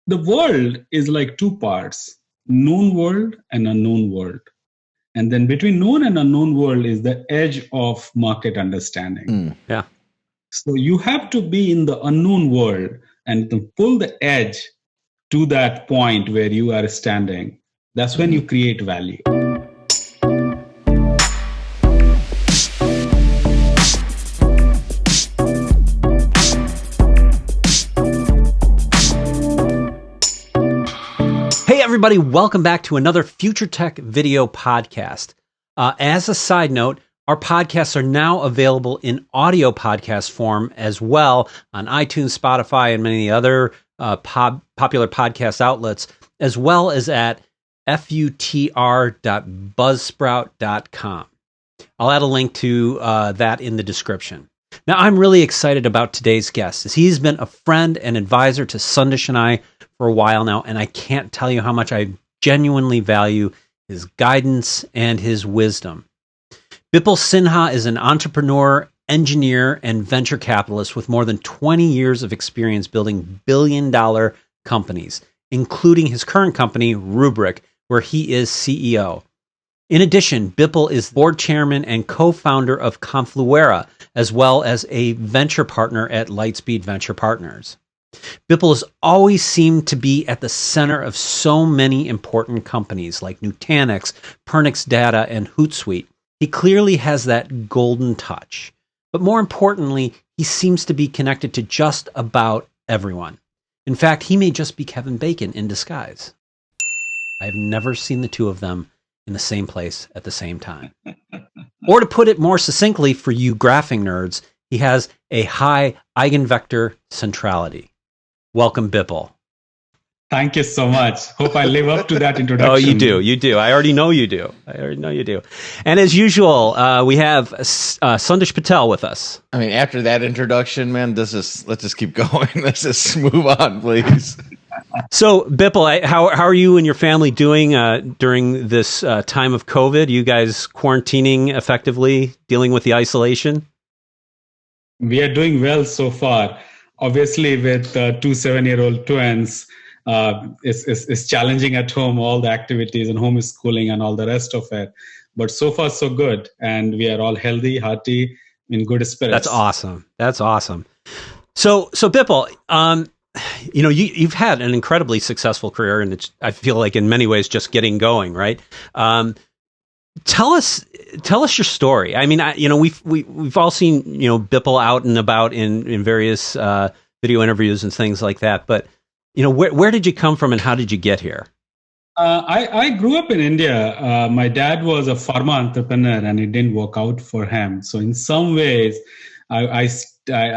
The world is like two parts, known world and unknown world. And then between known and unknown world is the edge of market understanding. Yeah. So you have to be in the unknown world and to pull the edge to that point where you are standing. That's when you create value. Hey, everybody, welcome back to another Future Tech video podcast. As a side note, our podcasts are now available in audio podcast form as well on iTunes, Spotify, and many other popular podcast outlets, as well as at futr.buzzsprout.com. I'll add a link to that in the description. Now, I'm really excited about today's guest, as he's been a friend and advisor to Sandesh and I for a while now, and I can't tell you how much I genuinely value his guidance and his wisdom. Bipul Sinha is an entrepreneur, engineer, and venture capitalist with more than 20 years of experience building billion-dollar companies, including his current company, Rubrik, where he is CEO. In addition, Bipul is board chairman and co-founder of Confluera, as well as a venture partner at Lightspeed Venture Partners. Bipul has always seemed to be at the center of so many important companies like Nutanix, Pernix Data and Hootsuite. He clearly has that golden touch. But more importantly, he seems to be connected to just about everyone. In fact, he may just be Kevin Bacon in disguise. I've never seen the two of them in the same place at the same time. Or to put it more succinctly for you graphing nerds, he has a high Eigenvector Centrality. Welcome, Bipul. Thank you so much. Hope I live up to that introduction. Oh, you do. You do. I already know you do. And as usual, we have Sandesh Patel with us. I mean, after that introduction, man, let's just keep going. Let's just move on, please. So, Bipul, how are you and your family doing during this time of COVID? You guys quarantining effectively, dealing with the isolation? We are doing well so far. Obviously, with 2 7-year-old twins, it's challenging at home, all the activities and homeschooling and all the rest of it. But so far, so good. And we are all healthy, hearty, in good spirits. That's awesome. So Bipul, you've had an incredibly successful career, and it's, I feel like in many ways, just getting going, right? Tell us your story. I mean, we've all seen, Bipul out and about in various video interviews and things like that. But, where did you come from and how did you get here? I grew up in India. My dad was a pharma entrepreneur and it didn't work out for him. So in some ways, I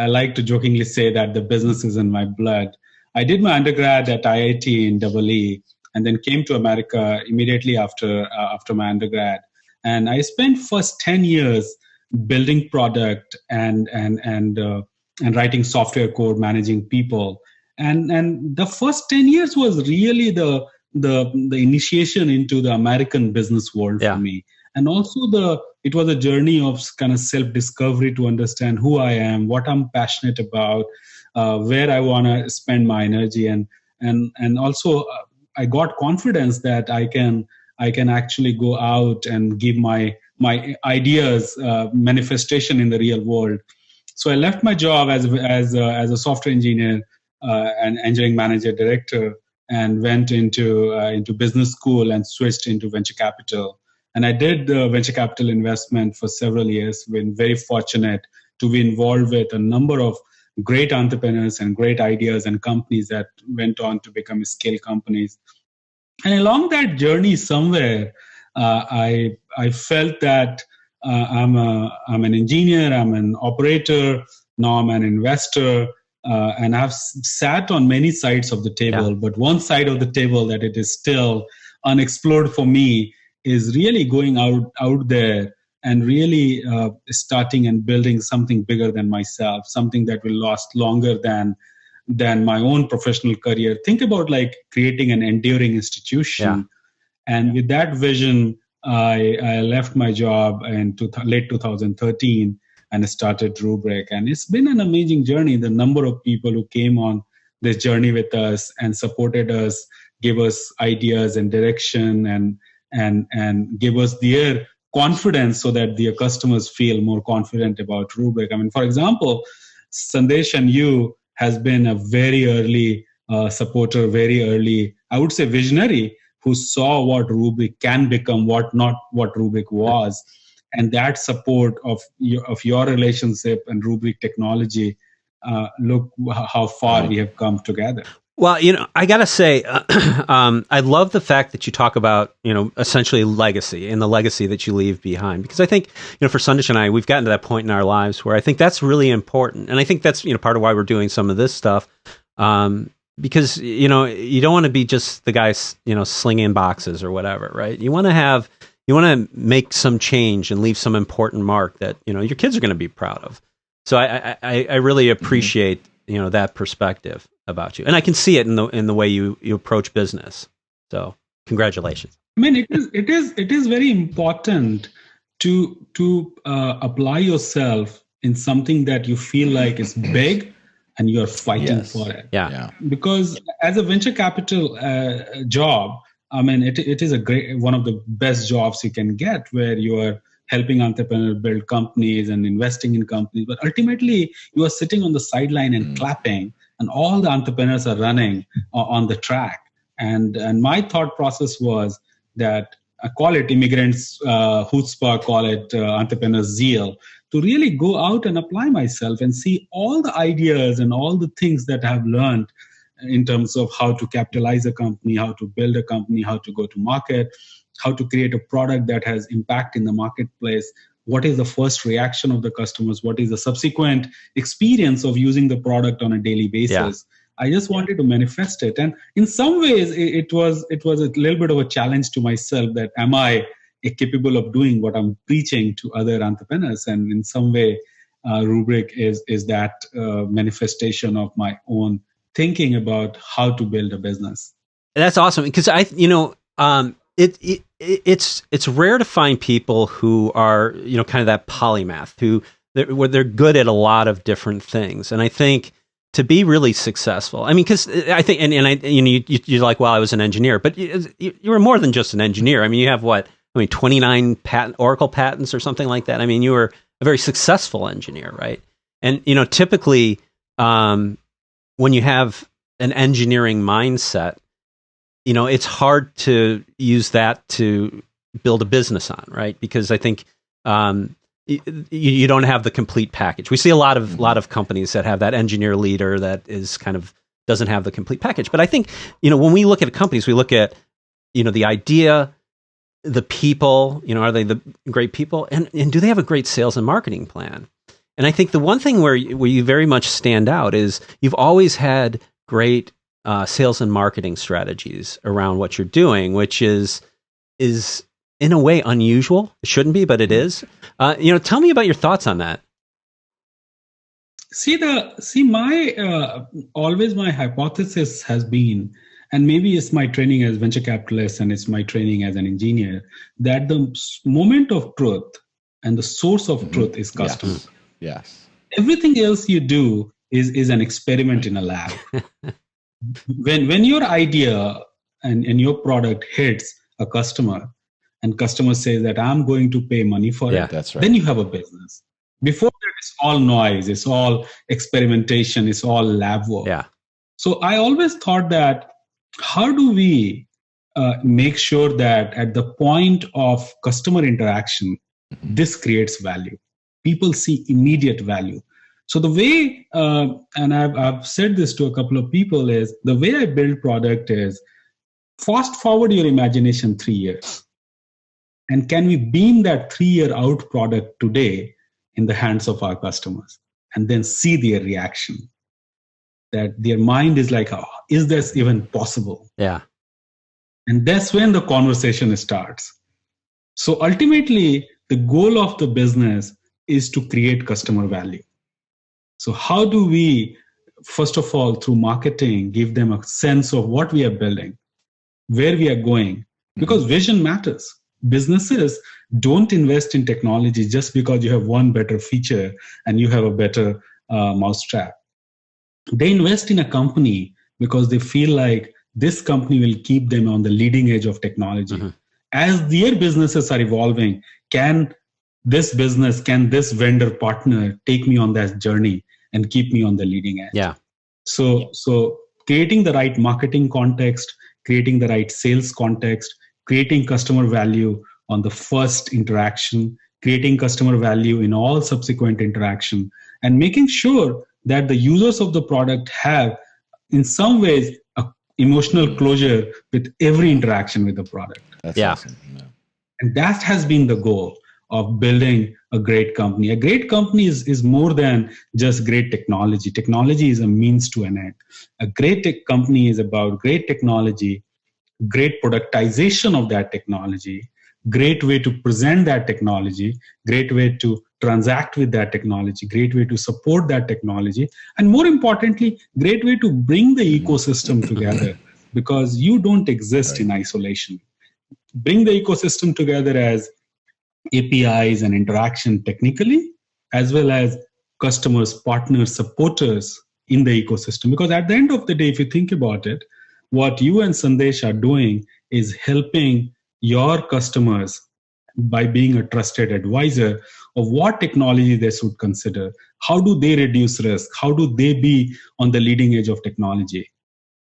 like to jokingly say that the business is in my blood. I did my undergrad at IIT in EE and then came to America immediately after my undergrad. And I spent first 10 years building product and writing software code, managing people. And the first 10 years was really the initiation into the American business world for me. And also it was a journey of kind of self-discovery to understand who I am, what I'm passionate about, where I want to spend my energy. And also I got confidence that I can actually go out and give my ideas manifestation in the real world. So I left my job as a software engineer and engineering manager director and went into business school and switched into venture capital. And I did venture capital investment for several years. Been very fortunate to be involved with a number of great entrepreneurs and great ideas and companies that went on to become scale companies. And along that journey, somewhere I felt that I'm an engineer, I'm an operator, now I'm an investor, and I've sat on many sides of the table. But one side of the table that it is still unexplored for me is really going out there and really starting and building something bigger than myself, something that will last longer than my own professional career. Think about like creating an enduring institution. And with that vision, I left my job in late 2013 and started Rubrik. And it's been an amazing journey. The number of people who came on this journey with us and supported us, gave us ideas and direction, and gave us their confidence so that their customers feel more confident about Rubrik. I mean, for example, Sandesh and you has been a very early supporter, very early, I would say visionary, who saw what Rubrik can become, what Rubrik was. And that support of your relationship and Rubrik technology, look how far we have come together. Well, I got to say, I love the fact that you talk about, essentially legacy and the legacy that you leave behind. Because I think, for Sandesh and I, we've gotten to that point in our lives where I think that's really important. And I think that's, part of why we're doing some of this stuff. Because, you don't want to be just the guy, slinging boxes or whatever, right? You want to make some change and leave some important mark that, your kids are going to be proud of. So I really appreciate, that perspective about you, and I can see it in the way you approach business. So congratulations. I mean, it is very important to apply yourself in something that you feel like is big and you're fighting for it. Yeah. Because as a venture capital job, I mean, it is one of the best jobs you can get, where you are helping entrepreneurs build companies and investing in companies. But ultimately, you are sitting on the sideline and clapping, and all the entrepreneurs are running on the track. And my thought process was that I call it immigrants chutzpah, call it entrepreneurs zeal, to really go out and apply myself and see all the ideas and all the things that I have learned in terms of how to capitalize a company, how to build a company, how to go to market, how to create a product that has impact in the marketplace. What is the first reaction of the customers? What is the subsequent experience of using the product on a daily basis? Yeah. I just wanted to manifest it. And in some ways, it was a little bit of a challenge to myself that am I capable of doing what I'm preaching to other entrepreneurs? And in some way, Rubrik is that manifestation of my own thinking about how to build a business. That's awesome, because it's rare to find people who are, kind of that polymath, where they're good at a lot of different things. And I think to be really successful, I mean, because I think, you're like, well, I was an engineer, but you were more than just an engineer. I mean, you have 29 Oracle patents or something like that. I mean, you were a very successful engineer, right? And, typically, when you have an engineering mindset, it's hard to use that to build a business on, right? Because I think you don't have the complete package. We see a lot of companies that have that engineer leader that is kind of doesn't have the complete package. But I think, when we look at companies, we look at, the idea, the people, are they the great people? And do they have a great sales and marketing plan? And I think the one thing where you very much stand out is you've always had great sales and marketing strategies around what you're doing, which is in a way unusual. It shouldn't be, but it is. Tell me about your thoughts on that. My always my hypothesis has been, and maybe it's my training as venture capitalist and it's my training as an engineer, that the moment of truth and the source of truth is customer. Yes. Everything else you do is an experiment in a lab. When your idea and your product hits a customer, and customer says that I'm going to pay money for it, that's right. Then you have a business. Before that, it's all noise, it's all experimentation, it's all lab work. Yeah. So I always thought that how do we make sure that at the point of customer interaction, this creates value? People see immediate value. So the way, and I've said this to a couple of people, is the way I build product is fast forward your imagination 3 years. And can we beam that 3-year out product today in the hands of our customers and then see their reaction? That their mind is like, oh, is this even possible? Yeah. And that's when the conversation starts. So ultimately, the goal of the business is to create customer value. So how do we, first of all, through marketing, give them a sense of what we are building, where we are going? Because vision matters. Businesses don't invest in technology just because you have one better feature and you have a better mousetrap. They invest in a company because they feel like this company will keep them on the leading edge of technology. Mm-hmm. As their businesses are evolving, can this vendor partner take me on that journey and keep me on the leading edge? Yeah. So creating the right marketing context, creating the right sales context, creating customer value on the first interaction, creating customer value in all subsequent interaction, and making sure that the users of the product have, in some ways, a emotional closure with every interaction with the product. That's awesome. Yeah. And that has been the goal of building a great company. A great company is more than just great technology. Technology is a means to an end. A great tech company is about great technology, great productization of that technology, great way to present that technology, great way to transact with that technology, great way to support that technology, and more importantly, great way to bring the ecosystem together, because you don't exist in isolation. Bring the ecosystem together as APIs and interaction technically, as well as customers, partners, supporters in the ecosystem. Because at the end of the day, if you think about it, what you and Sandesh are doing is helping your customers by being a trusted advisor of what technology they should consider. How do they reduce risk? How do they be on the leading edge of technology?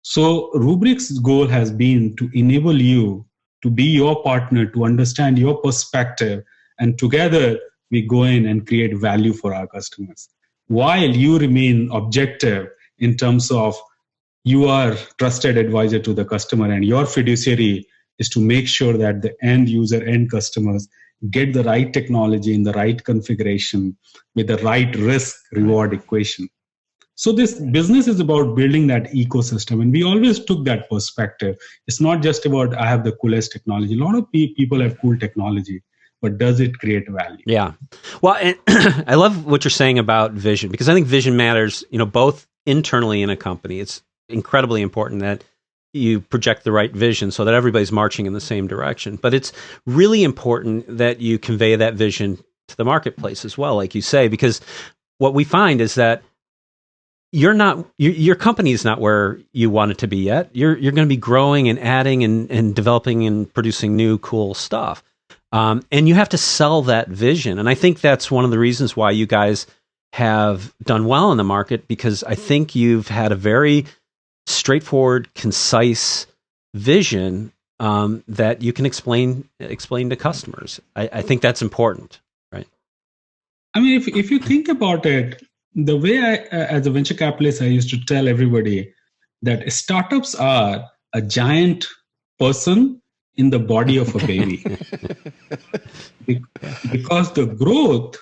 So Rubrik's goal has been to enable you to be your partner, to understand your perspective, and together we go in and create value for our customers. While you remain objective in terms of you are trusted advisor to the customer, and your fiduciary is to make sure that the end user, end customers get the right technology in the right configuration with the right risk reward equation. So this business is about building that ecosystem. And we always took that perspective. It's not just about, I have the coolest technology. A lot of people have cool technology, but does it create value? Yeah. Well, and I love what you're saying about vision, because I think vision matters, both internally in a company. It's incredibly important that you project the right vision so that everybody's marching in the same direction. But it's really important that you convey that vision to the marketplace as well, like you say, because what we find is that your company is not where you want it to be yet. You're going to be growing and adding and developing and producing new cool stuff. And you have to sell that vision. And I think that's one of the reasons why you guys have done well in the market, because I think you've had a very straightforward, concise vision that you can explain to customers. I think that's important, right? I mean, if you think about it, the way as a venture capitalist, I used to tell everybody that startups are a giant person in the body of a baby. Because the growth,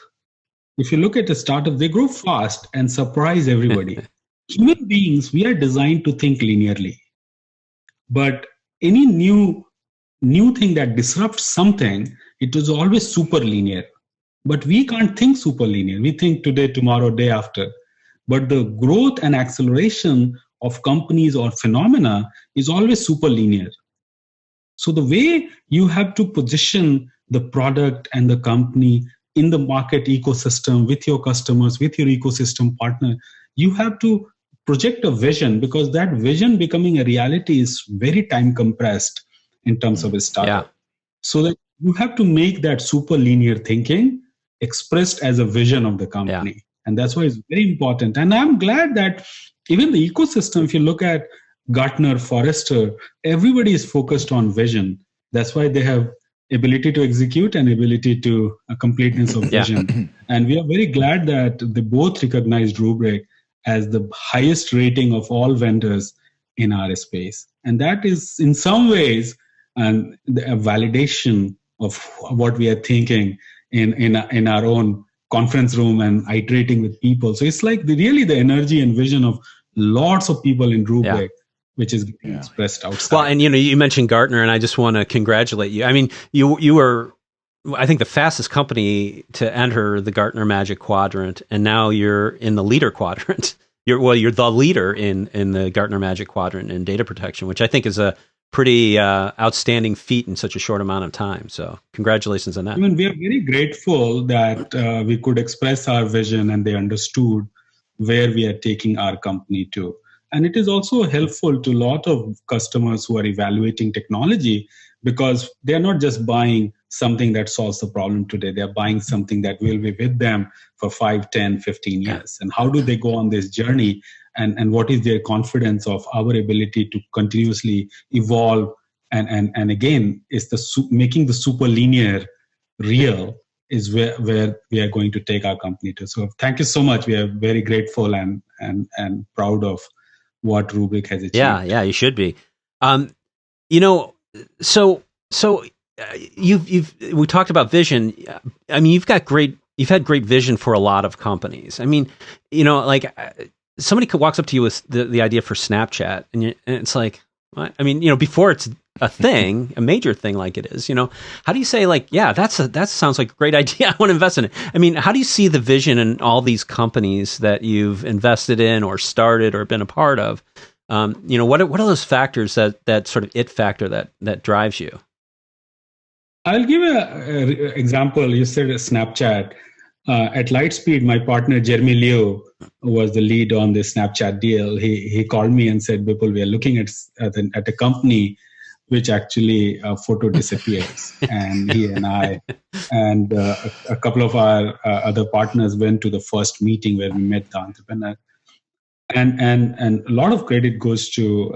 if you look at a startup, they grow fast and surprise everybody. Human beings, we are designed to think linearly. But any new thing that disrupts something, it is always super linear. But we can't think super linear. We think today, tomorrow, day after. But the growth and acceleration of companies or phenomena is always super linear. So the way you have to position the product and the company in the market ecosystem with your customers, with your ecosystem partner, you have to project a vision, because that vision becoming a reality is very time compressed in terms of a startup. Yeah. So that you have to make that super linear thinking expressed as a vision of the company. Yeah. And that's why it's very important. And I'm glad that even the ecosystem, if you look at Gartner, Forrester, everybody is focused on vision. That's why they have ability to execute and ability to completeness of vision. And we are very glad that they both recognized Rubrik as the highest rating of all vendors in our space. And that is in some ways a validation of what we are thinking in our own conference room and iterating with people. So it's like really the energy and vision of lots of people in Rubrik, which is expressed outside. Well, and you mentioned Gartner, and I just want to congratulate you. I mean, you were, I think, the fastest company to enter the Gartner Magic Quadrant, and now you're in the leader quadrant. You're the leader in the Gartner Magic Quadrant in data protection, which I think is a pretty outstanding feat in such a short amount of time. So congratulations on that. I mean, we are very grateful that we could express our vision and they understood where we are taking our company to. And it is also helpful to a lot of customers who are evaluating technology, because they're not just buying something that solves the problem today. They're buying something that will be with them for 5, 10, 15 years. And how do they go on this journey? And what is their confidence of our ability to continuously evolve? And again, is making the super linear real is where we are going to take our company to. So thank you so much. We are very grateful and proud of what Rubrik has achieved. Yeah, you should be. So we talked about vision. I mean, you've had great vision for a lot of companies. I mean, like somebody walks up to you with the idea for Snapchat, and it's like, what? I mean, before it's a thing, a major thing like it is, how do you say like, yeah, that sounds like a great idea. I want to invest in it. I mean, how do you see the vision in all these companies that you've invested in or started or been a part of? What are those factors that sort of it factor that drives you? I'll give an example. You said Snapchat. At Lightspeed, my partner Jeremy Liu was the lead on the Snapchat deal. He called me and said, "Bipul, we are looking at a company which actually photo disappears." And he and I and a couple of our other partners went to the first meeting where we met the entrepreneur. And a lot of credit goes to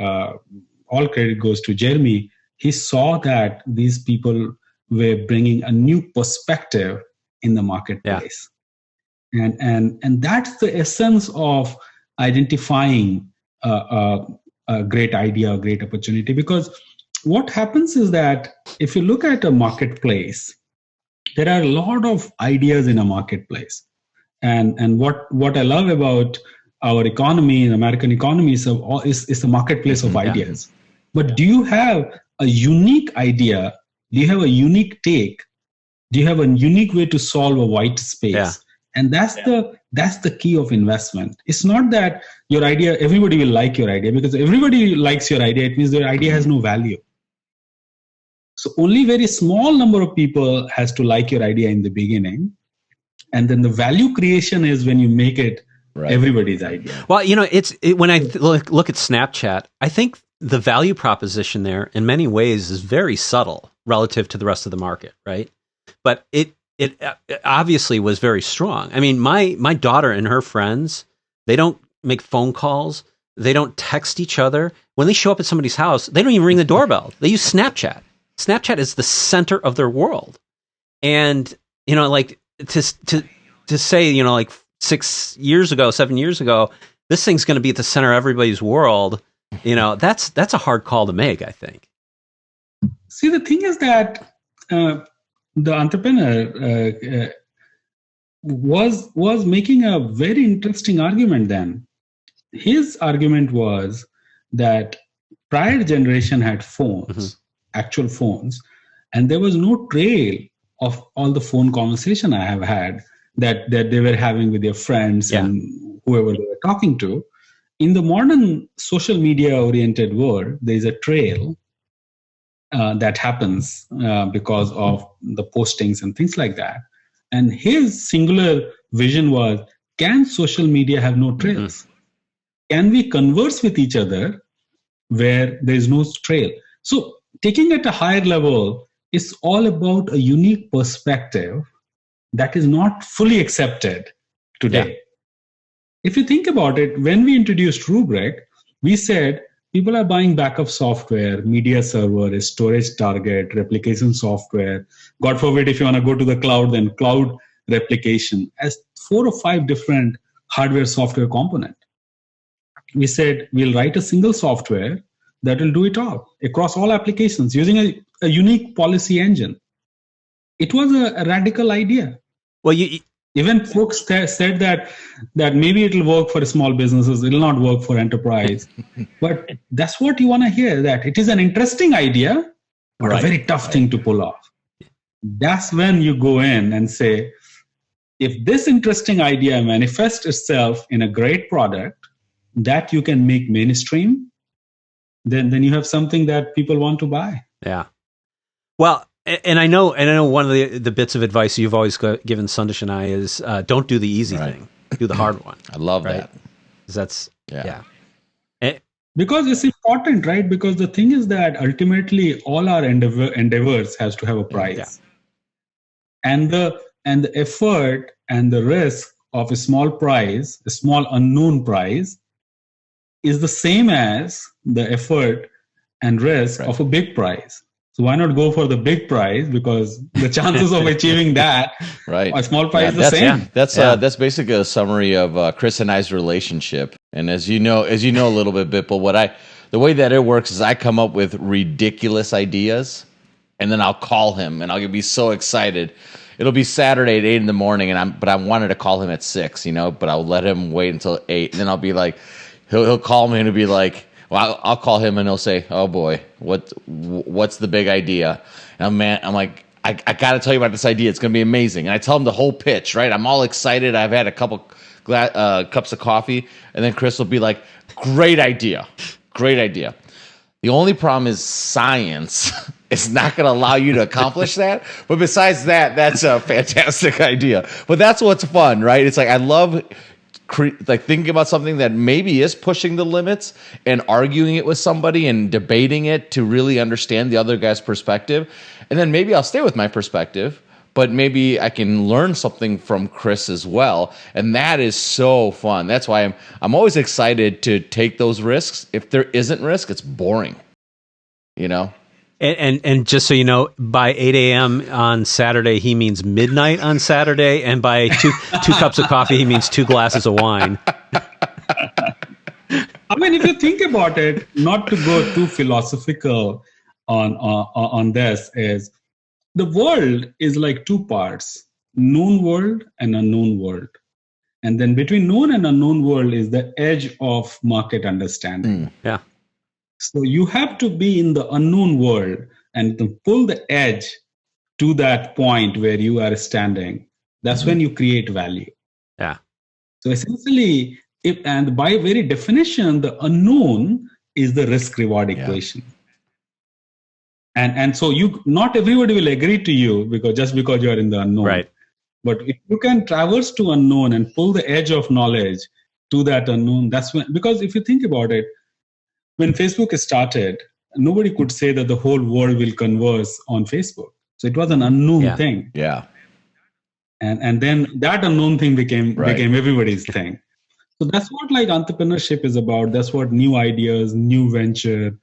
all credit goes to Jeremy. He saw that these people were bringing a new perspective in the marketplace. Yeah. And that's the essence of identifying a great idea, a great opportunity. Because what happens is that if you look at a marketplace, there are a lot of ideas in a marketplace. And what I love about our economy, the American economy, is a marketplace of ideas. But do you have a unique idea? Do you have a unique take? Do you have a unique way to solve a white space? Yeah. And that's the key of investment. It's not that your idea, everybody will like your idea, because everybody likes your idea. It means your idea has no value. So only very small number of people has to like your idea in the beginning. And then the value creation is when you make it everybody's idea. Well, when I look at Snapchat, I think the value proposition there in many ways is very subtle relative to the rest of the market, right? But it obviously was very strong. I mean, my daughter and her friends, they don't make phone calls. They don't text each other. When they show up at somebody's house, they don't even ring the doorbell. They use Snapchat. Snapchat is the center of their world. And, like to say, like 7 years ago, this thing's going to be at the center of everybody's world. That's a hard call to make, I think. See, the thing is that the entrepreneur was making a very interesting argument then. His argument was that prior generation had phones, actual phones, and there was no trail of all the phone conversation I have had that they were having with their friends and whoever they were talking to. In the modern social media oriented world, there is a trail that happens because of the postings and things like that. And his singular vision was, can social media have no trails? Can we converse with each other where there is no trail? So taking at a higher level is all about a unique perspective that is not fully accepted today. Yeah. If you think about it, when we introduced Rubrik, we said people are buying backup software, media server, storage target, replication software. God forbid, if you want to go to the cloud, then cloud replication as 4 or 5 different hardware software components. We said we'll write a single software that will do it all across all applications using a unique policy engine. It was a radical idea. Well, even folks said that maybe it will work for small businesses, it will not work for enterprise. But that's what you want to hear, that it is an interesting idea, but a very tough thing to pull off. That's when you go in and say, if this interesting idea manifests itself in a great product that you can make mainstream, then you have something that people want to buy. Yeah. Well, and I know one of the bits of advice you've always given Sandesh and I is don't do the easy thing, do the hard one. I love that. That's Because it's important, right? Because the thing is that ultimately all our endeavors has to have a price. Yeah. And the effort and the risk of a small prize, a small unknown prize, is the same as the effort and risk of a big prize. So why not go for the big prize? Because the chances of achieving that, a small prize, is the same. That's basically a summary of Chris and I's relationship. And as you know a little bit, Bipul, the way that it works is I come up with ridiculous ideas, and then I'll call him, and I'll be so excited. It'll be Saturday at 8 in the morning, but I wanted to call him at 6, but I'll let him wait until 8, and then I'll be like, he'll call me and he'll be like, well, I'll call him and he'll say, "Oh boy, what's the big idea?" And I'm like, I got to tell you about this idea. It's going to be amazing. And I tell him the whole pitch, right? I'm all excited. I've had a couple cups of coffee, and then Chris will be like, "Great idea, great idea." The only problem is science is not going to allow you to accomplish that. But besides that, that's a fantastic idea. But that's what's fun, right? It's like I love thinking about something that maybe is pushing the limits and arguing it with somebody and debating it to really understand the other guy's perspective. And then maybe I'll stay with my perspective, but maybe I can learn something from Chris as well. And that is so fun. That's why I'm always excited to take those risks. If there isn't risk, it's boring, And just so you know, by 8 a.m. on Saturday, he means midnight on Saturday, and by two cups of coffee, he means 2 glasses of wine. I mean, if you think about it, not to go too philosophical on this, is the world is like 2 parts: known world and unknown world. And then between known and unknown world is the edge of market understanding. Yeah. So you have to be in the unknown world and to pull the edge to that point where you are standing. That's when you create value. Yeah. So essentially, and by very definition, the unknown is the risk-reward equation. And so not everybody will agree to you because you are in the unknown. Right. But if you can traverse to unknown and pull the edge of knowledge to that unknown, that's when, because if you think about it, when Facebook started, nobody could say that the whole world will converse on Facebook. So it was an unknown thing. Yeah. And then that unknown thing became everybody's thing. So that's what entrepreneurship is about. That's what new ideas, new venture,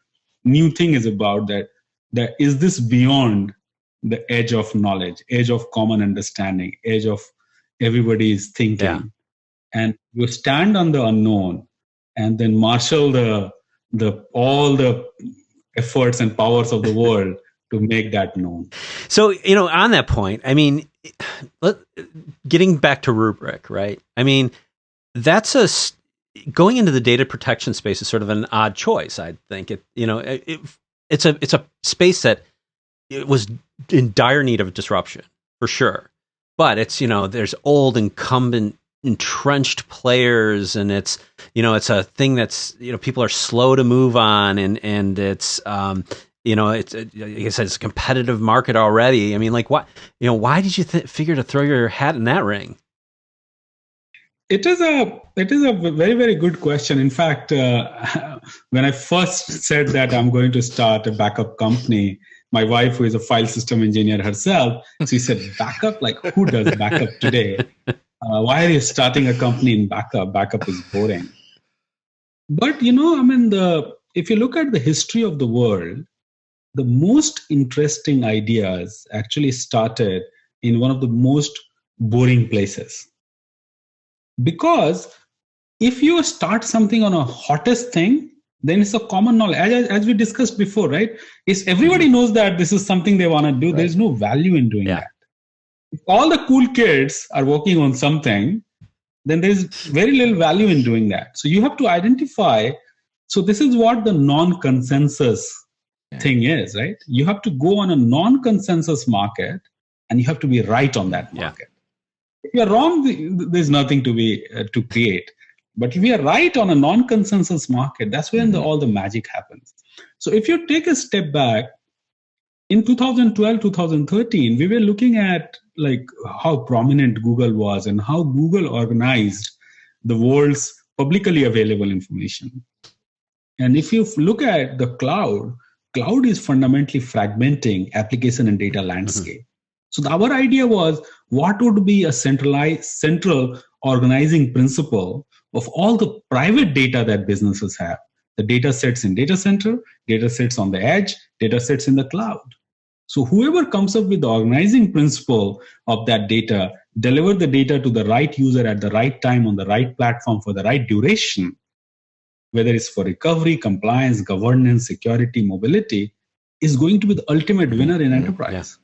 new thing is about. That is this beyond the edge of knowledge, edge of common understanding, edge of everybody's thinking. Yeah. And you stand on the unknown and then marshal all the efforts and powers of the world to make that known. So, on that point, I mean, getting back to Rubrik, right? I mean, that's going into the data protection space is sort of an odd choice. I think it's a space that it was in dire need of disruption for sure, but it's there's old incumbent entrenched players, and it's a thing that's people are slow to move on, and it's it's like I said, it's a competitive market already. I mean, why did you figure to throw your hat in that ring? It is a very, very good question. In fact, when I first said that I'm going to start a backup company, my wife, who is a file system engineer herself, she said, "Backup? Like, who does backup today? Why are you starting a company in backup? Backup is boring." But if you look at the history of the world, the most interesting ideas actually started in one of the most boring places. Because if you start something on a hottest thing, then it's a common knowledge. As we discussed before, right? Is everybody knows that this is something they want to do. Right. There's no value in doing that. If all the cool kids are working on something, then there's very little value in doing that. So you have to identify. So this is what the non-consensus thing is, right? You have to go on a non-consensus market, and you have to be right on that market. If you're wrong, there's nothing to create. But if you're right on a non-consensus market, that's when all the magic happens. So if you take a step back, in 2012, 2013, we were looking at how prominent Google was and how Google organized the world's publicly available information. And if you look at the cloud is fundamentally fragmenting application and data landscape. So our idea was, what would be a central organizing principle of all the private data that businesses have? The data sets in data center, data sets on the edge, data sets in the cloud. So whoever comes up with the organizing principle of that data, deliver the data to the right user at the right time on the right platform for the right duration, whether it's for recovery, compliance, governance, security, mobility, is going to be the ultimate winner in enterprise.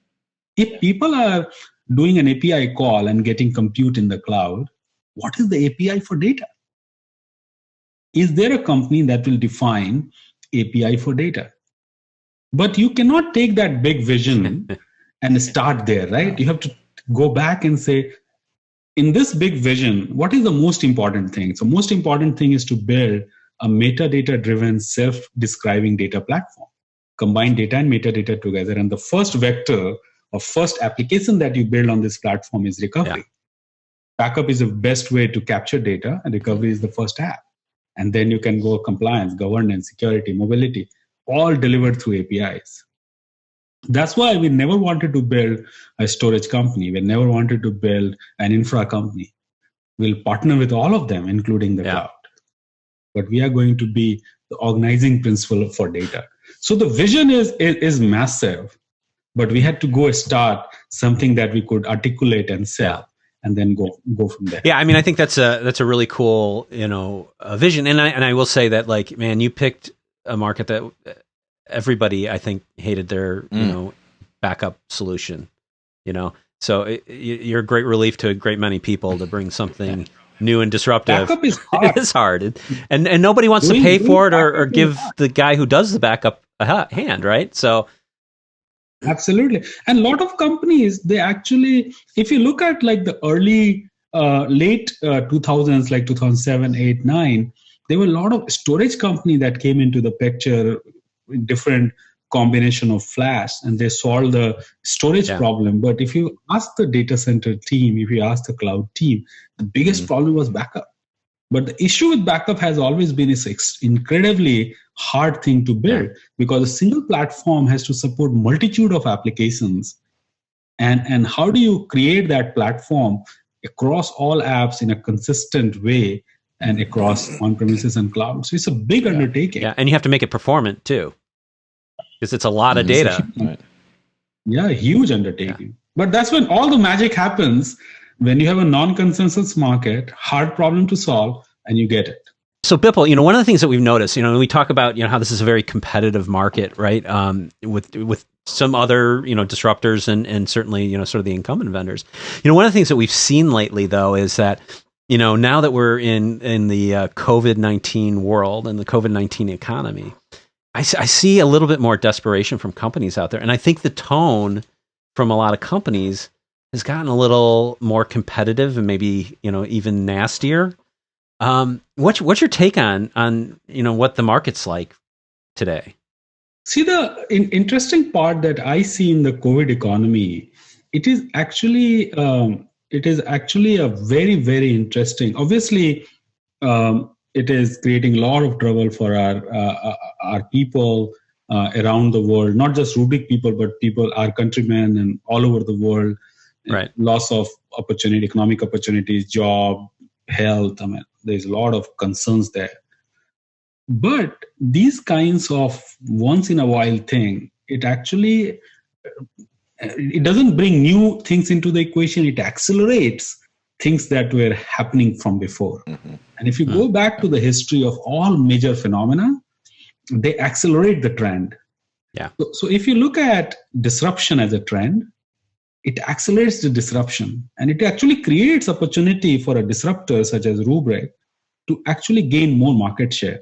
Yeah. If people are doing an API call and getting compute in the cloud, what is the API for data? Is there a company that will define API for data? But you cannot take that big vision and start there, right? You have to go back and say, in this big vision, what is the most important thing? So most important thing is to build a metadata-driven, self-describing data platform. Combine data and metadata together. And the first vector or first application that you build on this platform is recovery. Yeah. Backup is the best way to capture data, and recovery is the first app. And then you can go compliance, governance, security, mobility, all delivered through APIs. That's why we never wanted to build a storage company. We never wanted to build an infra company. We'll partner with all of them, including the cloud. But we are going to be the organizing principle for data. So the vision is massive, but we had to go start something that we could articulate and sell. And then go from there. Yeah, I mean, I think that's a really cool, vision. And I will say that, like, man, you picked a market that everybody, I think, hated their backup solution. So you're a great relief to a great many people to bring something new and disruptive. Backup is hard. It is hard, and nobody wants to pay for it or give the guy who does the backup a hand, right? So. Absolutely. And a lot of companies, they actually, if you look at like the early, late 2000s, like 2007, 8, 9, there were a lot of storage companies that came into the picture with different combination of flash, and they solved the storage problem. But if you ask the data center team, if you ask the cloud team, the biggest problem was backup. But the issue with backup has always been it's incredibly hard thing to build because a single platform has to support multitude of applications. And how do you create that platform across all apps in a consistent way and across on-premises and cloud? So it's a big undertaking. Yeah, and you have to make it performant too, because it's a lot of data. Huge undertaking. Yeah. But that's when all the magic happens. When you have a non-consensus market, hard problem to solve, and you get it. So Bipul, one of the things that we've noticed, we talk about, how this is a very competitive market, right? With some other, disruptors and certainly, sort of the incumbent vendors. One of the things that we've seen lately, though, is that, now that we're in the COVID-19 world and the COVID-19 economy, I see a little bit more desperation from companies out there. And I think the tone from a lot of companies has gotten a little more competitive and maybe, even nastier. What's your take on what the market's like today? See, the interesting part that I see in the COVID economy, it is actually a very, very interesting. Obviously, it is creating a lot of trouble for our people around the world, not just Rubrik people, but people, our countrymen, and all over the world. Right. Loss of opportunity, economic opportunities, job, health. I mean, there's a lot of concerns there. But these kinds of once in a while thing, it doesn't bring new things into the equation. It accelerates things that were happening from before. Mm-hmm. And if you go back to the history of all major phenomena, they accelerate the trend. Yeah. So if you look at disruption as a trend, it accelerates the disruption, and it actually creates opportunity for a disruptor such as Rubrik to actually gain more market share.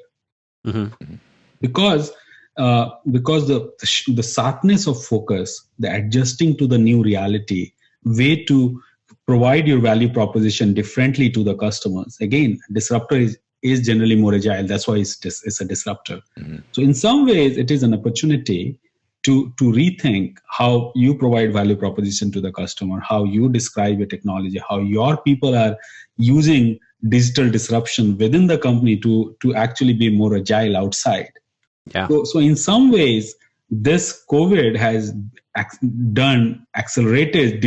Mm-hmm. Because the sharpness of focus, the adjusting to the new reality, way to provide your value proposition differently to the customers. Again, disruptor is generally more agile. That's why it's a disruptor. Mm-hmm. So in some ways, it is an opportunity to rethink how you provide value proposition to the customer, how you describe your technology, how your people are using digital disruption within the company to actually be more agile outside. Yeah. So in some ways, this COVID has accelerated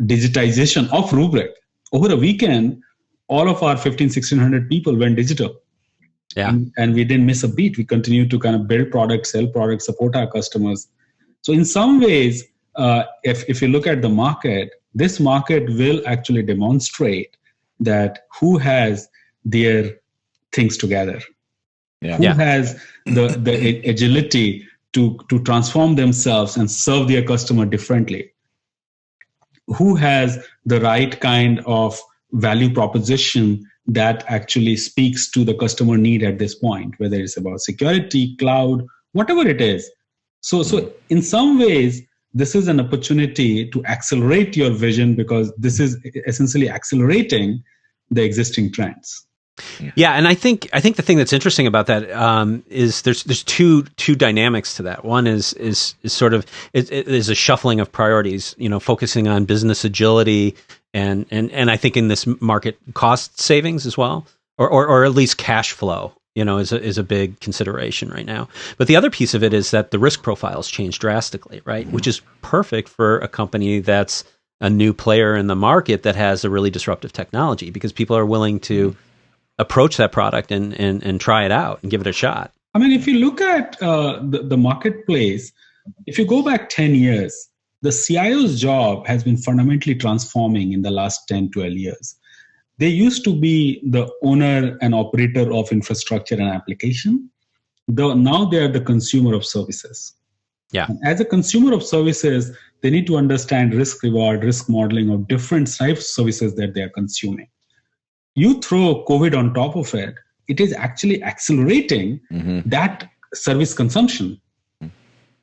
digitization of Rubrik. Over a weekend, all of our 1,500-1,600 people went digital. Yeah. And we didn't miss a beat. We continued to kind of build products, sell products, support our customers. So in some ways, if you look at the market, this market will actually demonstrate that who has their things together, who has the agility to transform themselves and serve their customer differently, who has the right kind of value proposition that actually speaks to the customer need at this point, whether it's about security, cloud, whatever it is. So in some ways, this is an opportunity to accelerate your vision, because this is essentially accelerating the existing trends. Yeah, and I think the thing that's interesting about that is there's two dynamics to that. One is sort of it is a shuffling of priorities, focusing on business agility and I think in this market cost savings as well, or at least cash flow, is a big consideration right now. But the other piece of it is that the risk profiles change drastically, right? Which is perfect for a company that's a new player in the market that has a really disruptive technology, because people are willing to approach that product and try it out and give it a shot. I mean, if you look at the marketplace, if you go back 10 years, the CIO's job has been fundamentally transforming in the last 10, 12 years. They used to be the owner and operator of infrastructure and application. Now they are the consumer of services. Yeah. And as a consumer of services, they need to understand risk reward, risk modeling of different types of services that they are consuming. You throw COVID on top of it, it is actually accelerating that service consumption.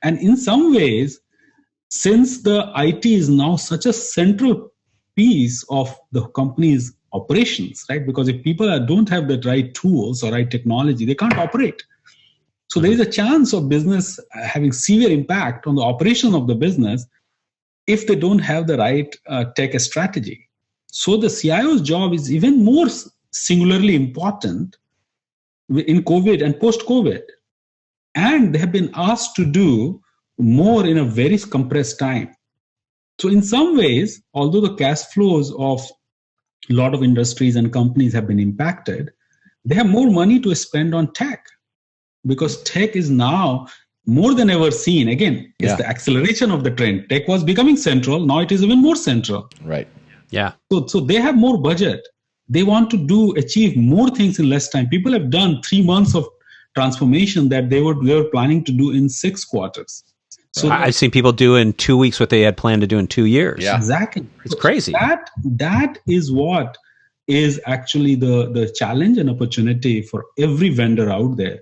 And in some ways, since the IT is now such a central piece of the company's operations, right? Because if people don't have the right tools or right technology, they can't operate. So there is a chance of business having severe impact on the operation of the business if they don't have the right tech strategy. So the CIO's job is even more singularly important in COVID and post-COVID. And they have been asked to do more in a very compressed time. So in some ways, although the cash flows of a lot of industries and companies have been impacted, they have more money to spend on tech, because tech is now more than ever seen. Again, it's the acceleration of the trend. Tech was becoming central. Now it is even more central. Right. Yeah. So they have more budget. They want to achieve more things in less time. People have done 3 months of transformation that they were planning to do in 6 quarters. So I've seen people do in 2 weeks what they had planned to do in 2 years. Yeah. Exactly. It's crazy. That is what is actually the challenge and opportunity for every vendor out there.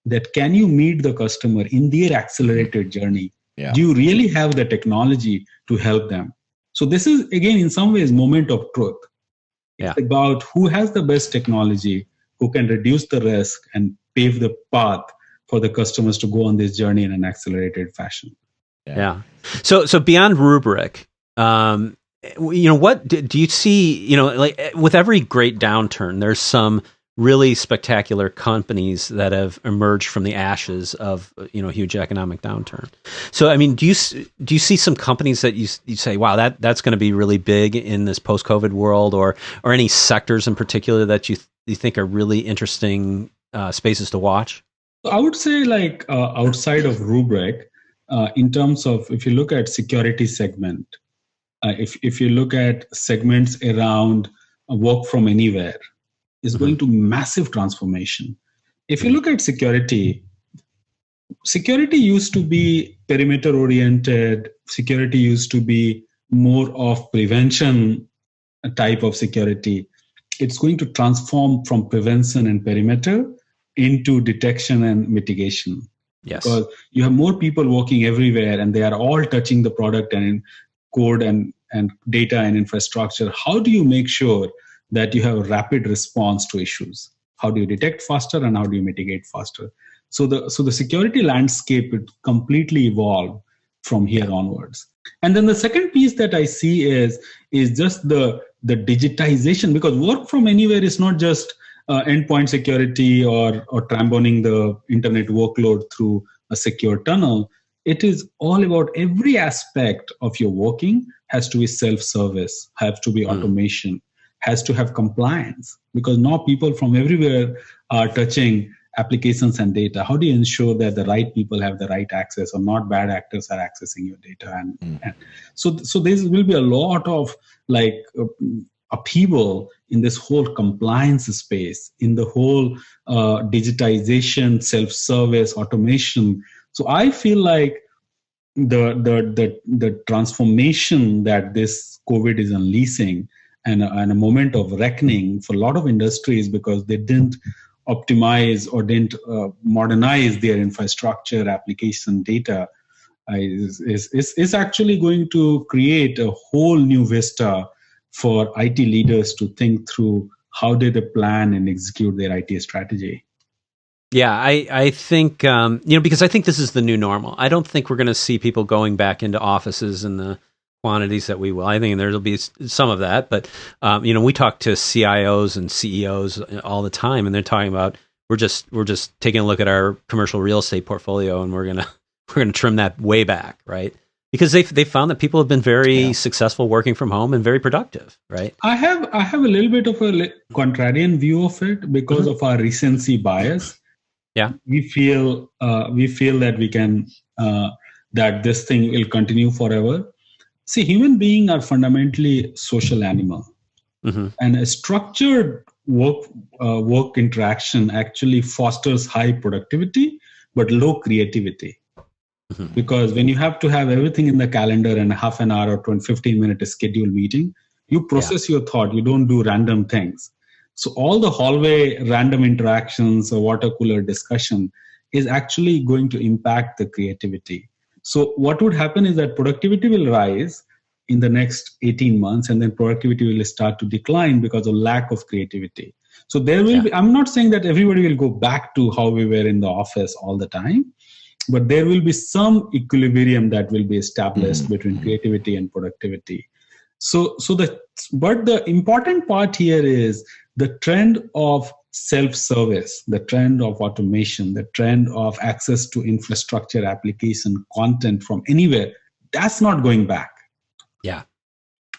That can you meet the customer in their accelerated journey? Yeah. Do you really have the technology to help them? So this is, again, in some ways, moment of truth. It's about who has the best technology, who can reduce the risk and pave the path for the customers to go on this journey in an accelerated fashion. Yeah. So beyond Rubrik, what do you see? Like with every great downturn, there's some really spectacular companies that have emerged from the ashes of huge economic downturn. So I mean, do you see some companies that you say, wow, that's going to be really big in this post-COVID world, or any sectors in particular that you think are really interesting spaces to watch? I would say, like outside of Rubrik, in terms of, if you look at security segment, if you look at segments around work from anywhere, is going to massive transformation. If you look at security used to be perimeter oriented. Security used to be more of prevention type of security. It's going to transform from prevention and perimeter into detection and mitigation. Yes. Because you have more people working everywhere and they are all touching the product and code and data and infrastructure. How do you make sure that you have a rapid response to issues? How do you detect faster and how do you mitigate faster? So the security landscape would completely evolve from here onwards. And then the second piece that I see is just the the digitization, because work from anywhere is not just endpoint security or tramboning the internet workload through a secure tunnel. It is all about every aspect of your working has to be self-service, has to be automation, has to have compliance, because now people from everywhere are touching applications and data. How do you ensure that the right people have the right access, or not bad actors are accessing your data? And so there will be a lot of upheaval in this whole compliance space, in the whole digitization, self-service, automation. So I feel like the transformation that this COVID is unleashing, and a moment of reckoning for a lot of industries, because they didn't optimize or didn't modernize their infrastructure, application, data, is actually going to create a whole new vista for IT leaders to think through how they plan and execute their IT strategy. Yeah, I think, because I think this is the new normal. I don't think we're going to see people going back into offices in the quantities that we will. I think there'll be some of that, but, we talk to CIOs and CEOs all the time, and they're talking about, we're just taking a look at our commercial real estate portfolio, and we're going to trim that way back, right? Because they found that people have been very successful working from home and very productive, right? I have a little bit of a contrarian view of it because of our recency bias. Yeah, we feel that we can that this thing will continue forever. See, human beings are fundamentally social animal, and a structured work interaction actually fosters high productivity but low creativity. Because when you have to have everything in the calendar and a half an hour or 15-minute scheduled meeting, you process your thought. You don't do random things. So all the hallway random interactions or water cooler discussion is actually going to impact the creativity. So what would happen is that productivity will rise in the next 18 months, and then productivity will start to decline because of lack of creativity. So there will be, I'm not saying that everybody will go back to how we were in the office all the time, but there will be some equilibrium that will be established between creativity and productivity. But the important part here is the trend of self-service, the trend of automation, the trend of access to infrastructure, application, content from anywhere. That's not going back. Yeah.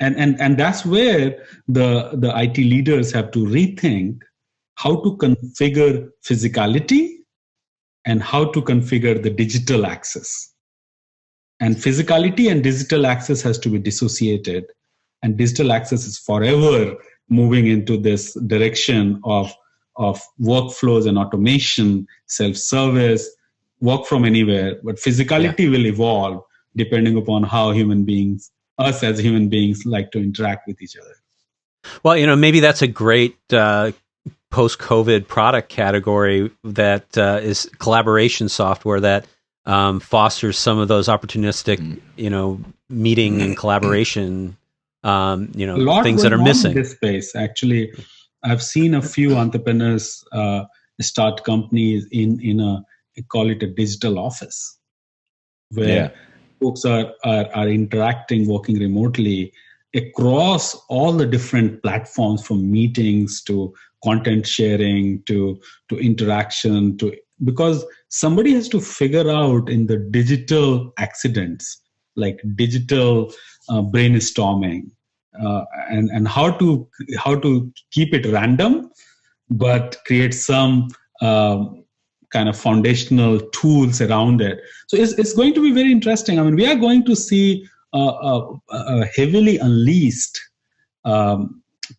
And that's where the IT leaders have to rethink how to configure physicality and how to configure the digital access. And physicality and digital access has to be dissociated. And digital access is forever moving into this direction of workflows and automation, self-service, work from anywhere. But physicality will evolve depending upon how us as human beings like to interact with each other. Well, maybe that's a great post-COVID product category that is collaboration software that fosters some of those opportunistic, meeting and collaboration, things that are missing. In this space, actually, I've seen a few entrepreneurs start companies in I call it a digital office, where folks are interacting, working remotely across all the different platforms, from meetings to content sharing to interaction, because somebody has to figure out in the digital accidents, like digital brainstorming, and how to keep it random, but create some kind of foundational tools around it. So it's going to be very interesting. I mean, we are going to see a heavily unleashed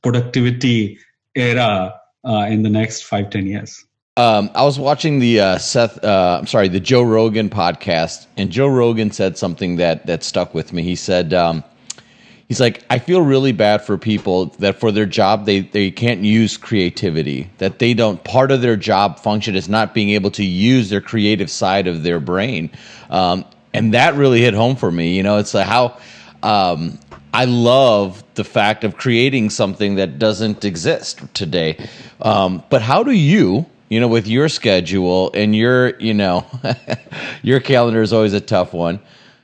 productivity era in the next 5-10 years. I was watching the the Joe Rogan podcast, and Joe Rogan said something that stuck with me. He said, he's like, I feel really bad for people that for their job, they can't use creativity, that they don't, part of their job function is not being able to use their creative side of their brain. And that really hit home for me. It's like how, I love the fact of creating something that doesn't exist today. But how do you, with your schedule and your, your calendar is always a tough one.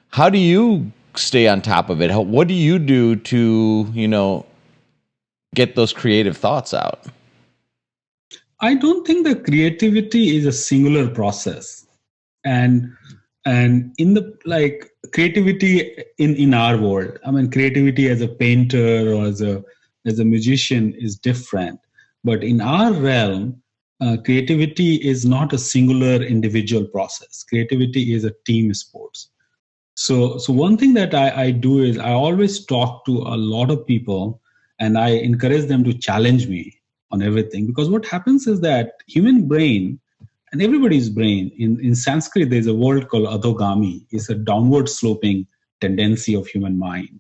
How do you stay on top of it? What do you do to, get those creative thoughts out? I don't think that creativity is a singular process. And in the creativity in our world, I mean, creativity as a painter or as a musician is different. But in our realm, creativity is not a singular individual process. Creativity is a team sports. So one thing that I do is I always talk to a lot of people and I encourage them to challenge me on everything, because what happens is that human brain and everybody's brain, in Sanskrit, there's a word called adhogami. It's a downward sloping tendency of human mind.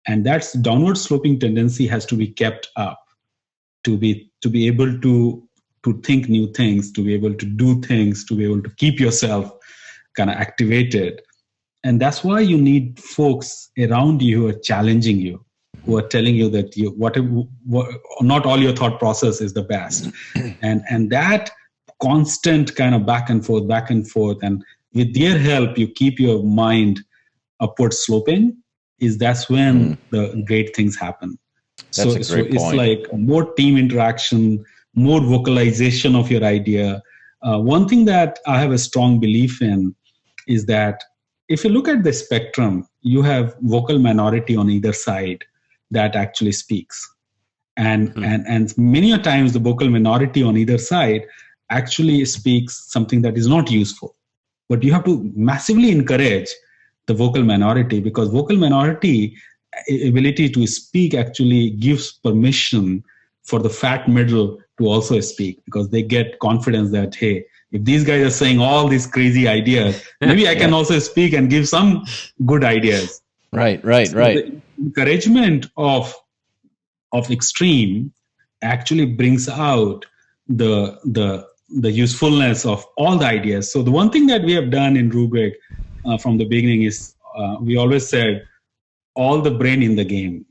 And that's downward sloping tendency has to be kept up to be able to think new things, to be able to do things, to be able to keep yourself kind of activated. And that's why you need folks around you who are challenging you, who are telling you that not all your thought process is the best. And that constant kind of back and forth, and with their help, you keep your mind upward sloping, that's when the great things happen. So it's like more team interaction, more vocalization of your idea. One thing that I have a strong belief in is that if you look at the spectrum, you have vocal minority on either side that actually speaks. And many a times the vocal minority on either side actually speaks something that is not useful. But you have to massively encourage the vocal minority, because vocal minority ability to speak actually gives permission for the fat middle to also speak, because they get confidence that, hey, if these guys are saying all these crazy ideas, maybe I can also speak and give some good ideas. Right. The encouragement of extreme actually brings out the usefulness of all the ideas. So the one thing that we have done in Rubrik from the beginning is we always said all the brain in the game.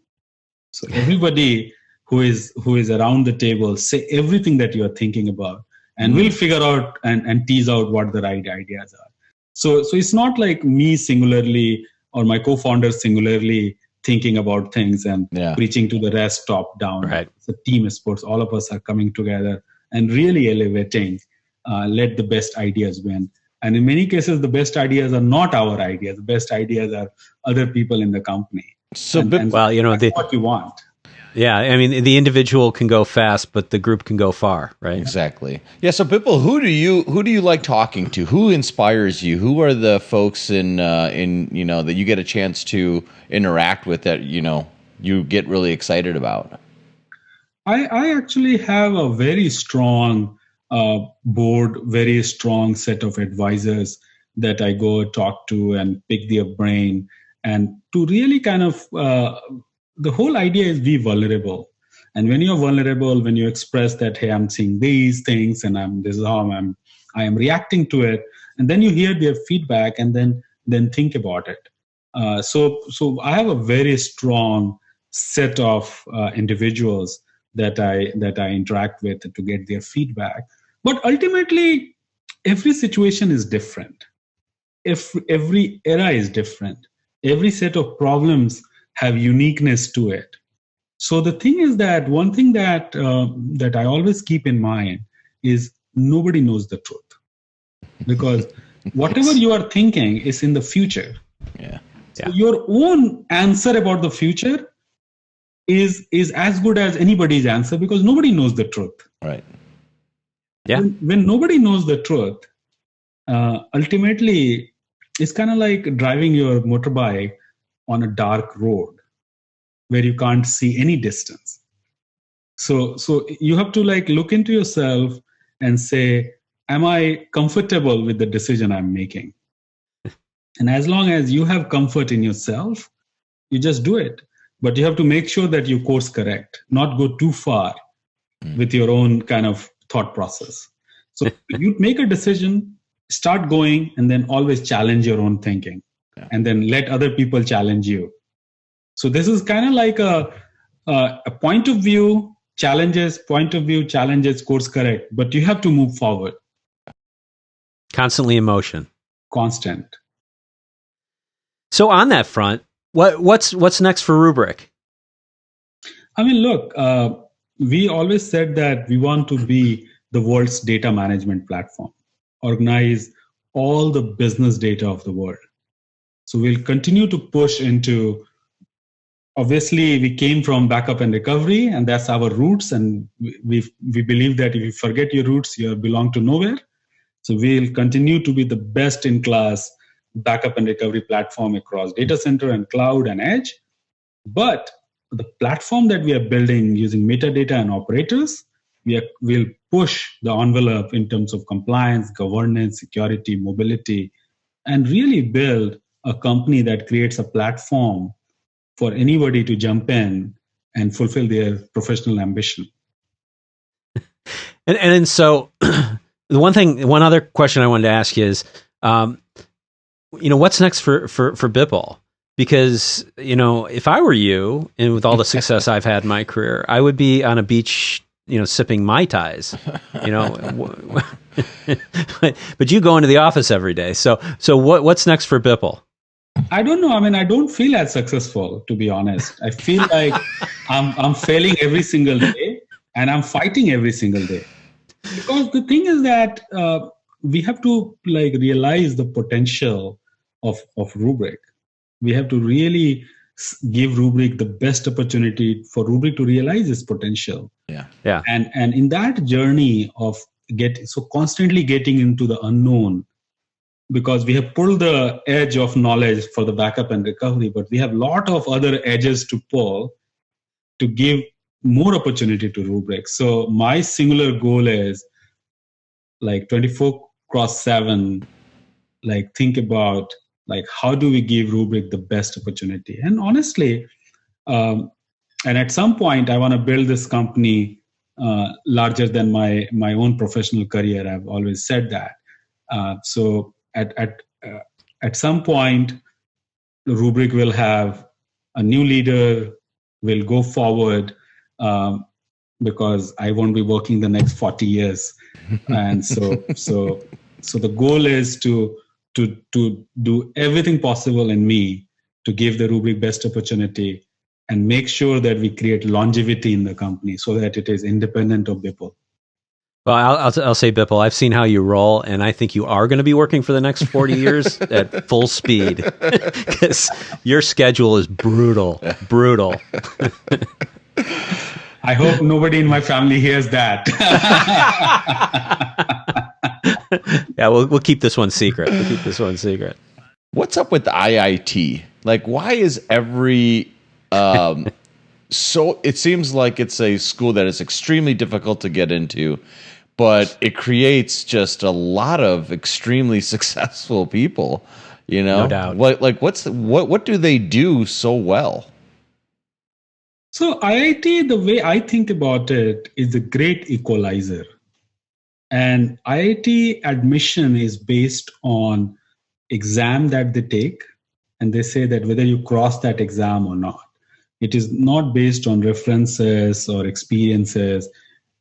So everybody who is around the table, say everything that you are thinking about, and we'll figure out and tease out what the right ideas are. So it's not like me singularly or my co-founders singularly thinking about things and preaching to the rest top down. Right. It's a team sports. All of us are coming together and really elevating, let the best ideas win. And in many cases, the best ideas are not our ideas. The best ideas are other people in the company. So, that's what you want. Yeah, I mean, the individual can go fast, but the group can go far, right? Exactly. Yeah. So, Bipul, who do you like talking to? Who inspires you? Who are the folks in that you get a chance to interact with that you get really excited about? I actually have a very strong board, very strong set of advisors that I go talk to and pick their brain, and to really kind of the whole idea is be vulnerable. And when you're vulnerable, when you express that, hey, I'm seeing these things and this is how I am reacting to it, and then you hear their feedback and then think about it. So I have a very strong set of individuals that I interact with to get their feedback. But ultimately, every situation is different. If every era is different, every set of problems have uniqueness to it. So the thing is that one thing that I always keep in mind is nobody knows the truth, because whatever you are thinking is in the future. Yeah. So your own answer about the future is as good as anybody's answer, because nobody knows the truth. Right. Yeah. When nobody knows the truth, ultimately, it's kind of like driving your motorbike on a dark road where you can't see any distance. So you have to look into yourself and say, am I comfortable with the decision I'm making? And as long as you have comfort in yourself, you just do it. But you have to make sure that you course correct, not go too far with your own kind of thought process. So you make a decision, start going, and then always challenge your own thinking, and then let other people challenge you. So this is kind of like a point of view, challenges, course correct, but you have to move forward. Constantly in motion. Constant. So on that front, what's next for Rubrik? I mean, look, we always said that we want to be the world's data management platform, organize all the business data of the world. So we'll continue to push into, obviously, we came from backup and recovery, and that's our roots. And we believe that if you forget your roots, you belong to nowhere. So we'll continue to be the best in class backup and recovery platform across data center and cloud and edge. But the platform that we are building using metadata and operators, we'll push the envelope in terms of compliance, governance, security, mobility, and really build a company that creates a platform for anybody to jump in and fulfill their professional ambition. And so one other question I wanted to ask you is, what's next for Bipul? Because, if I were you, and with all the success I've had in my career, I would be on a beach, sipping Mai Tais, but you go into the office every day. So what's next for Bipul? I don't know. I mean, I don't feel as successful, to be honest. I feel like I'm failing every single day, and I'm fighting every single day. Because the thing is that we have to realize the potential of Rubrik. We have to really give Rubrik the best opportunity for Rubrik to realize its potential. Yeah. And in that journey of constantly getting into the unknown, because we have pulled the edge of knowledge for the backup and recovery, but we have a lot of other edges to pull to give more opportunity to Rubrik. So my singular goal is 24/7, think about how do we give Rubrik the best opportunity? And honestly, and at some point I want to build this company larger than my own professional career. I've always said that. So at some point, Rubrik will have a new leader, will go forward, because I won't be working the next 40 years. And so the goal is to do everything possible in me to give the Rubrik best opportunity and make sure that we create longevity in the company so that it is independent of Bipul. Well, I'll say, Bipul, I've seen how you roll, and I think you are going to be working for the next 40 years at full speed, because your schedule is brutal. I hope nobody in my family hears that. Yeah, we'll keep this one secret. What's up with the IIT? Why is every so it seems like it's a school that is extremely difficult to get into, but it creates just a lot of extremely successful people, No doubt. What do they do so well? So IIT, the way I think about it, is a great equalizer. And IIT admission is based on exam that they take, and they say that whether you cross that exam or not. It is not based on references or experiences.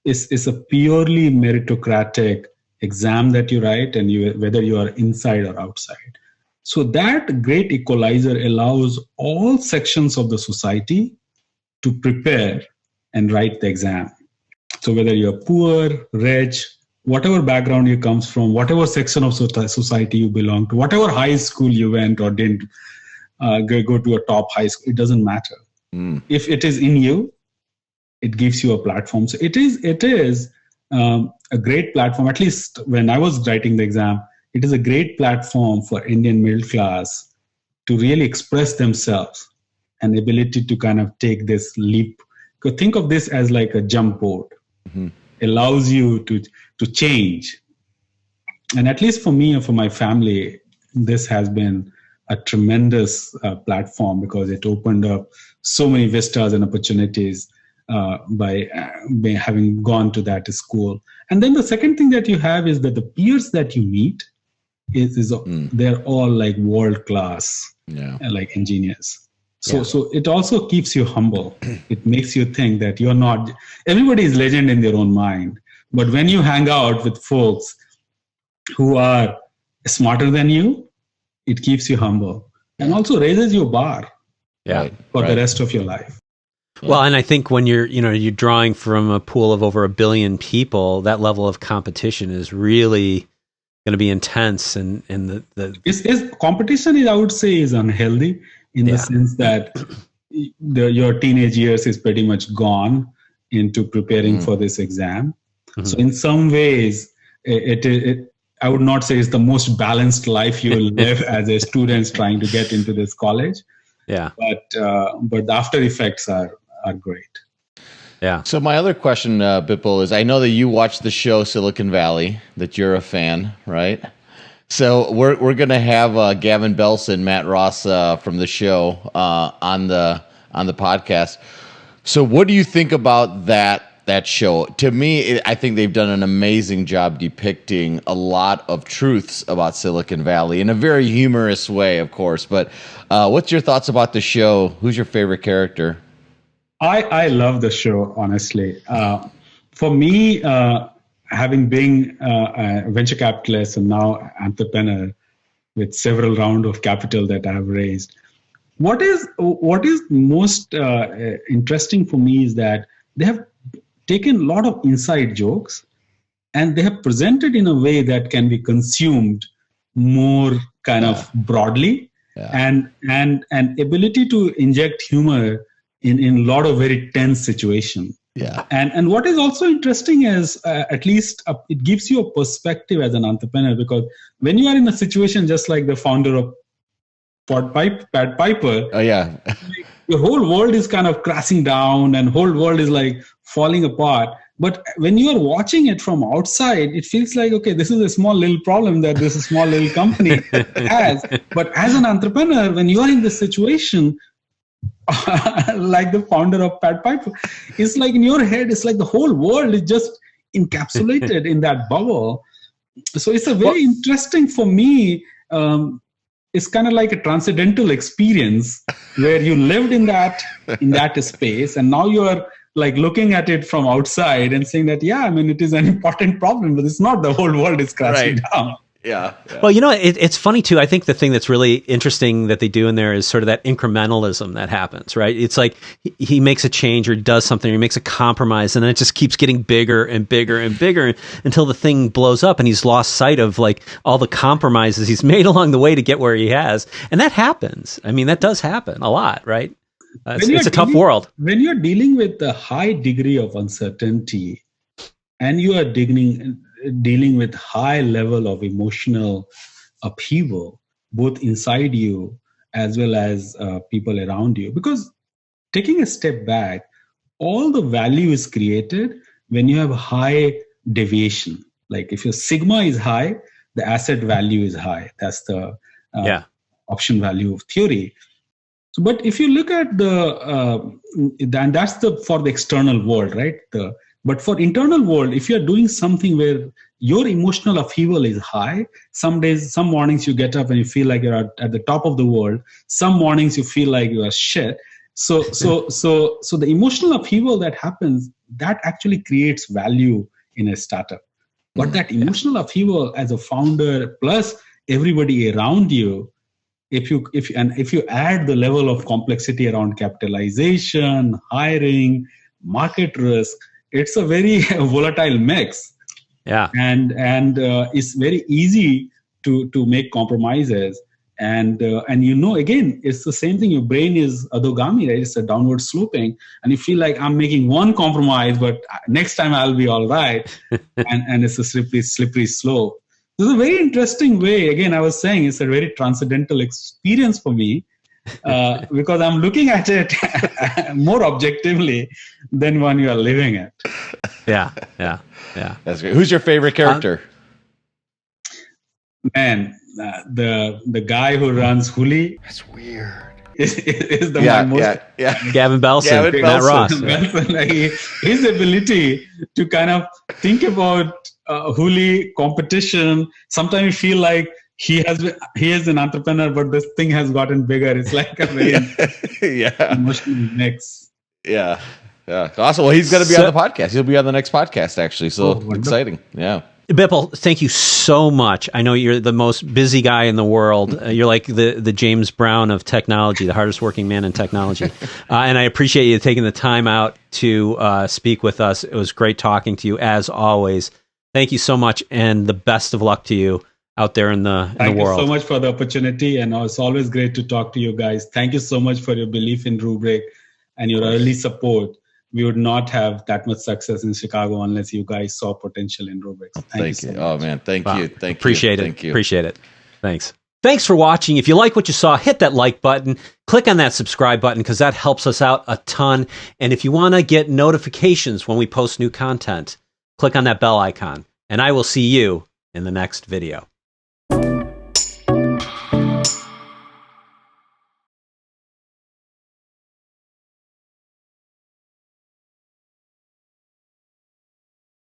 It's a purely meritocratic exam that you write, and whether you are inside or outside. So that great equalizer allows all sections of the society to prepare and write the exam. So whether you're poor, rich, whatever background you comes from, whatever section of society you belong to, whatever high school you went or didn't go to a top high school, it doesn't matter. If it is in you, it gives you a platform. So it is a great platform. At least when I was writing the exam, it is a great platform for Indian middle class to really express themselves and ability to kind of take this leap. Think of this as like a jump board. Mm-hmm. Allows you to change. And at least for me and for my family, this has been a tremendous platform, because it opened up so many vistas and opportunities by having gone to that school. And then the second thing that you have is that the peers that you meet they're all like world class, like engineers. So it also keeps you humble. It makes you think that you're not, everybody is legend in their own mind. But when you hang out with folks who are smarter than you, it keeps you humble and also raises your bar for the rest of your life. Well, and I think when you're drawing from a pool of over 1 billion people, that level of competition is really going to be intense. And the competition is, I would say, is unhealthy in the sense that your teenage years is pretty much gone into preparing for this exam. Mm-hmm. So in some ways, I would not say it's the most balanced life you will live as a student trying to get into this college. Yeah. But the after effects are great. Yeah. So my other question, Bipul, is I know that you watch the show Silicon Valley, that you're a fan, right? So we're going to have Gavin Belson, Matt Ross from the show on the podcast. So what do you think about that show? To me, I think they've done an amazing job depicting a lot of truths about Silicon Valley in a very humorous way, of course. But what's your thoughts about the show? Who's your favorite character? I love the show, honestly. For me, having been a venture capitalist and now entrepreneur with several rounds of capital that I have raised, what is most interesting for me is that they have taken a lot of inside jokes and they have presented in a way that can be consumed more kind of broadly, and ability to inject humor in a lot of very tense situations. Yeah. And what is also interesting is at least it gives you a perspective as an entrepreneur, because when you are in a situation just like the founder of Pat Piper, your whole world is kind of crashing down and whole world is like falling apart. But when you are watching it from outside, it feels like, okay, this is a small little problem that this small little company has. But as an entrepreneur, when you are in this situation, like the founder of Pat Piper, it's like in your head, it's like the whole world is just encapsulated in that bubble. So it's a very interesting for me. It's kind of like a transcendental experience where you lived in that space, and now you are like looking at it from outside and saying that, it is an important problem, but it's not the whole world is crashing down. Yeah. Well, it's funny too. I think the thing that's really interesting that they do in there is sort of that incrementalism that happens, right? It's like he makes a change or does something, or he makes a compromise, and then it just keeps getting bigger and bigger and bigger until the thing blows up, and he's lost sight of like all the compromises he's made along the way to get where he has. And that happens. I mean, that does happen a lot, right? It's a tough world. When you're dealing with a high degree of uncertainty and you are dealing with high level of emotional upheaval, both inside you as well as people around you. Because taking a step back, all the value is created when you have high deviation. Like if your sigma is high, the asset value is high. That's the option value of theory. So, but if you look at then that's for the external world, right? But for internal world, if you're doing something where your emotional upheaval is high, some mornings you get up and you feel like you're at the top of the world. Some mornings you feel like you are shit. So the emotional upheaval that happens, that actually creates value in a startup. But that emotional upheaval as a founder plus everybody around you, if you add the level of complexity around capitalization, hiring, market risk, it's a very volatile mix. Yeah. And it's very easy to make compromises. And again, it's the same thing. Your brain is adhogami, right? It's a downward sloping. And you feel like I'm making one compromise, but next time I'll be all right. and it's a slippery slope. This is a very interesting way. Again, I was saying it's a very transcendental experience for me because I'm looking at it more objectively than when you are living it. Yeah. That's great. Who's your favorite character? The guy who runs Huli. That's weird. Is the one most. Gavin Belson, Matt Ross. His ability to kind of think about Huli competition. Sometimes you feel like he is an entrepreneur, but this thing has gotten bigger. It's like a very emotional mix. Yeah. Awesome. Well, he's going to be on the podcast. He'll be on the next podcast, actually. So exciting. Yeah. Bipul, thank you so much. I know you're the most busy guy in the world. You're like the James Brown of technology, the hardest working man in technology. And I appreciate you taking the time out to speak with us. It was great talking to you, as always. Thank you so much, and the best of luck to you out there in the world. Thank you so much for the opportunity, and it's always great to talk to you guys. Thank you so much for your belief in Rubrik and your early support. We would not have that much success in Chicago unless you guys saw potential in Rubrik. Thank you so much. Oh man, thank you. Appreciate it. Thank you. Appreciate it. Thanks. Thanks for watching. If you like what you saw, hit that like button, click on that subscribe button because that helps us out a ton. And if you want to get notifications when we post new content, click on that bell icon. And I will see you in the next video.